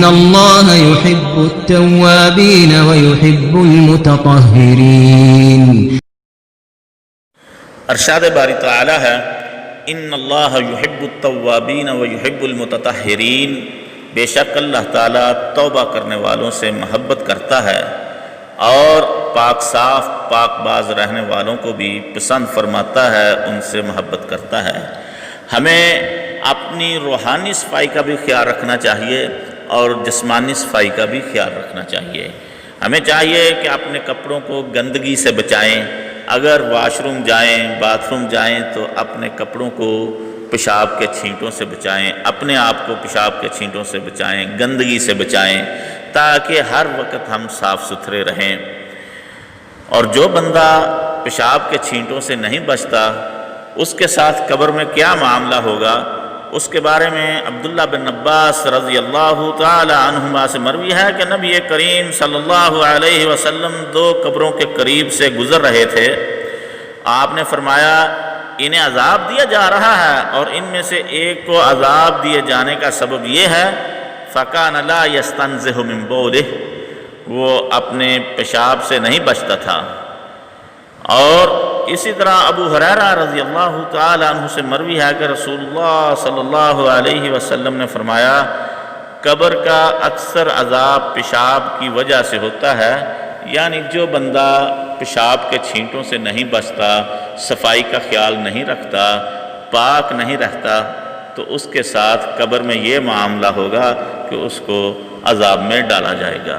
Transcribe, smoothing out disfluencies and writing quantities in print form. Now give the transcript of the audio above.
اللہ يحب التوابین ويحب المتطہرین۔ ارشاد باری تعالی ہے ان اللہ یحب التوابین ویحب المتطہرین، بے شک اللہ تعالیٰ توبہ کرنے والوں سے محبت کرتا ہے اور پاک صاف پاک باز رہنے والوں کو بھی پسند فرماتا ہے، ان سے محبت کرتا ہے۔ ہمیں اپنی روحانی صفائی کا بھی خیال رکھنا چاہیے اور جسمانی صفائی کا بھی خیال رکھنا چاہیے۔ ہمیں چاہیے کہ اپنے کپڑوں کو گندگی سے بچائیں، اگر واش روم جائیں، باتھ روم جائیں تو اپنے کپڑوں کو پیشاب کے چھینٹوں سے بچائیں، اپنے آپ کو پیشاب کے چھینٹوں سے بچائیں، گندگی سے بچائیں، تاکہ ہر وقت ہم صاف ستھرے رہیں۔ اور جو بندہ پیشاب کے چھینٹوں سے نہیں بچتا، اس کے ساتھ قبر میں کیا معاملہ ہوگا، اس کے بارے میں عبداللہ بن عباس رضی اللہ تعالی عنہما سے مروی ہے کہ نبی کریم صلی اللہ علیہ وسلم 2 قبروں کے قریب سے گزر رہے تھے۔ آپ نے فرمایا انہیں عذاب دیا جا رہا ہے اور ان میں سے ایک کو عذاب دیے جانے کا سبب یہ ہے فَكَانَ لَا يَسْتَنزِهُ مِن بَوْلِهِ، وہ اپنے پیشاب سے نہیں بچتا تھا۔ اور اسی طرح ابو ہریرہ رضی اللہ تعالی عنہ سے مروی ہے کہ رسول اللہ صلی اللہ علیہ وسلم نے فرمایا قبر کا اکثر عذاب پیشاب کی وجہ سے ہوتا ہے، یعنی جو بندہ پیشاب کے چھینٹوں سے نہیں بچتا، صفائی کا خیال نہیں رکھتا، پاک نہیں رہتا، تو اس کے ساتھ قبر میں یہ معاملہ ہوگا کہ اس کو عذاب میں ڈالا جائے گا۔